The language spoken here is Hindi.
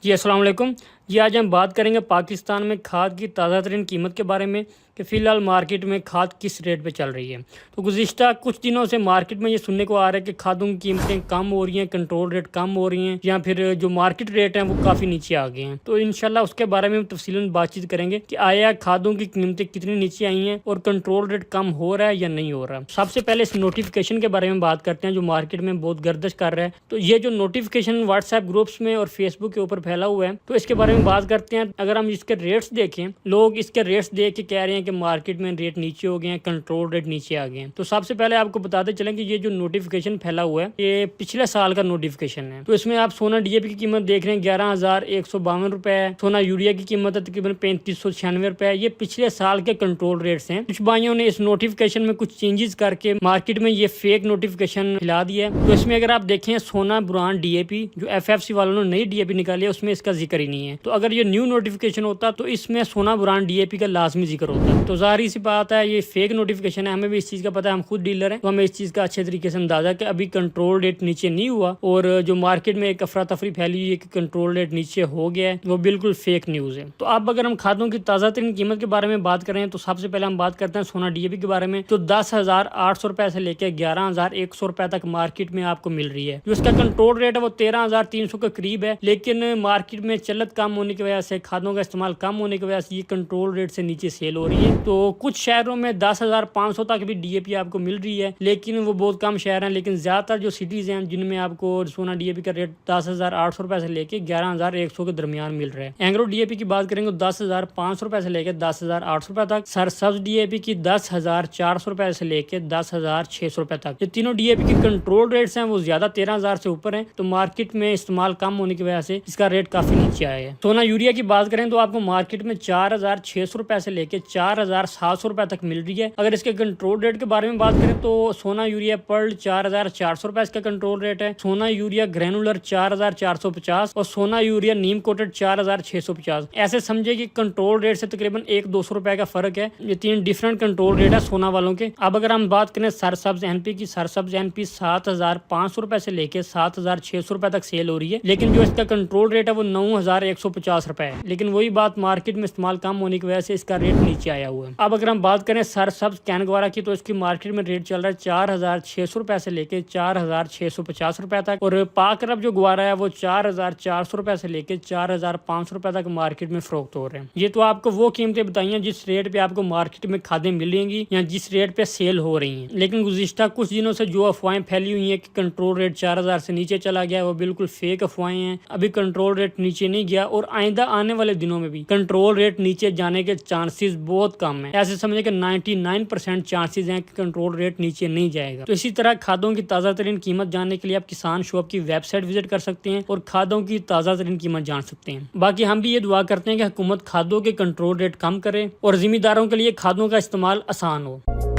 जी अस्सलाम वालेकुम। जी आज हम बात करेंगे पाकिस्तान में खाद की ताज़ा तरीन कीमत के बारे में कि फ़िलहाल मार्केट में खाद किस रेट पे चल रही है। तो गुज़िश्ता कुछ दिनों से मार्केट में ये सुनने को आ रहा है कि खादों की कीमतें कम हो रही हैं, कंट्रोल रेट कम हो रही हैं, या फिर जो मार्केट रेट हैं वो काफ़ी नीचे आ गए हैं। तो इंशाल्लाह उसके बारे में हम तफसीलन बातचीत करेंगे कि आया खादों की कीमतें कितनी नीचे आई हैं और कंट्रोल रेट कम हो रहा है या नहीं हो रहा। सबसे पहले इस नोटिफिकेशन के बारे में बात करते हैं जो मार्केट में बहुत गर्दिश कर रहा है। तो ये जो नोटिफिकेशन व्हाट्सएप ग्रुप्स में और फेसबुक के ऊपर फैला हुआ है, तो इसके बारे में बात करते हैं। अगर हम इसके रेट्स देखें, लोग इसके रेट्स देख के कह रहे हैं कि मार्केट में रेट नीचे हो गए हैं, कंट्रोल रेट नीचे आ गए हैं। तो सबसे पहले आपको बताते चलें कि ये जो नोटिफिकेशन फैला हुआ है ये पिछले साल का नोटिफिकेशन है। तो इसमें आप सोना डीएपी की कीमत देख रहे हैं 11,152 रुपए, सोना यूरिया की कीमत है तकरीबन 3596 रुपए। ये पिछले साल के कंट्रोल रेट्स हैं। कुछ भाइयों ने इस नोटिफिकेशन में कुछ चेंजेस करके मार्केट में ये फेक नोटिफिकेशन फैला दिया है। तो इसमें अगर आप देखें सोना ब्रांड डीएपी जो एफएफसी वालों ने नई डीएपी निकाली है उसमें इसका जिक्र ही नहीं है। तो अगर ये न्यू नोटिफिकेशन होता तो इसमें सोना ब्रांड डीएपी का लाजमी जिक्र होता। तो जाहिर सी बात है ये फेक नोटिफिकेशन है, हमें भी इस चीज का पता है, हम खुद डीलर हैं तो हमें इस चीज का अच्छे तरीके से अंदाजा कि अभी कंट्रोल रेट नीचे नहीं हुआ और जो मार्केट में एक अफरा तफरी फैली हुई है कि कंट्रोल रेट नीचे हो गया है, वो बिल्कुल फेक न्यूज है। तो अब अगर हम खादों की ताज़ा तरीन कीमत के बारे में बात करें तो सबसे पहले हम बात करते हैं सोना डीएपी के बारे में। तो 10,800 रुपए से लेकर 11,100 रुपए तक मार्केट में आपको मिल रही है। जो इसका कंट्रोल रेट है वो 13,300 के करीब है, लेकिन मार्केट में चलत कम होने की वजह से, खादों का इस्तेमाल कम होने की वजह से ये कंट्रोल रेट से नीचे सेल हो रही है। तो कुछ शहरों में 10,500 तक भी डीएपी आपको मिल रही है, लेकिन वो बहुत कम शहर हैं। लेकिन ज्यादातर जो सिटीज हैं जिनमें आपको सोना डीएपी का रेट 10,800 रुपए से लेके 11,100 के दरमियान मिल रहा है। एंग्रो डीएपी की बात करेंगे 10,500 रुपए से लेकर 10,800 रुपए तक, सरसब्ज डीएपी की 10,400 रुपए से लेकर 10,600 रुपए तक। ये तीनों डीएपी की कंट्रोल रेट्स हैं वो ज्यादा 13,000 से ऊपर है। तो मार्केट में इस्तेमाल कम होने की वजह से इसका रेट काफी नीचे आया है। सोना यूरिया की बात करें तो आपको मार्केट में 4,600 रुपए से लेकर 4,700 रुपए तक मिल रही है। अगर इसके कंट्रोल रेट के बारे में बात करें तो सोना यूरिया पर्ल 4,400 रुपए इसका कंट्रोल रेट है, सोना यूरिया ग्रेनुलर 4,450 और सोना यूरिया नीम कोटेड 4,650। ऐसे समझे कि कंट्रोल रेट से तकरीबन 100-200 रुपए का फर्क है। ये तीन डिफरेंट कंट्रोल रेट है सोना वालों के। अब अगर हम बात करें सरसब्ज एनपी की, सरसब्ज एनपी 7,500 रुपए से लेकर 7,600 रुपए तक सेल हो रही है, लेकिन जो इसका कंट्रोल रेट है वो 9,150 रुपए है। लेकिन वही बात, मार्केट में इस्तेमाल कम होने की वजह से इसका रेट नीचे आया हुआ है। अब अगर हम बात करें सरसब्ज कैनगवारा की तो इसकी मार्केट में रेट चल रहा है 4,600 रुपए से लेकर 4,650 रुपए तक, और पाक अरब जो गुवारा है वो 4,400 रुपए से लेकर 4,500 रुपए तक मार्केट में फरोख्त हो रहे हैं। ये तो आपको वो कीमतें बताई हैं जिस रेट पे आपको मार्केट में खादें मिलेंगी या जिस रेट पे सेल हो रही हैं। लेकिन गुज़िश्ता कुछ दिनों से जो अफवाहें फैली हुई हैं कि कंट्रोल रेट 4,000 से नीचे चला गया है, वो बिल्कुल फेक अफवाहें हैं। अभी कंट्रोल रेट नीचे नहीं गया और आइंदा आने वाले दिनों में भी कंट्रोल रेट नीचे जाने के चांसेस बहुत कम है। ऐसे समझे कि 99% चांसेस हैं कि कंट्रोल रेट नीचे नहीं जाएगा। तो इसी तरह खादों की ताज़ा तरीन कीमत जानने के लिए आप किसान शॉप की वेबसाइट विजिट कर सकते हैं और खादों की ताज़ा तरीन कीमत जान सकते हैं। बाकी हम भी ये दुआ करते हैं कि हुकूमत खादों के कंट्रोल रेट कम करे और जिम्मेदारों के लिए खादों का इस्तेमाल आसान हो।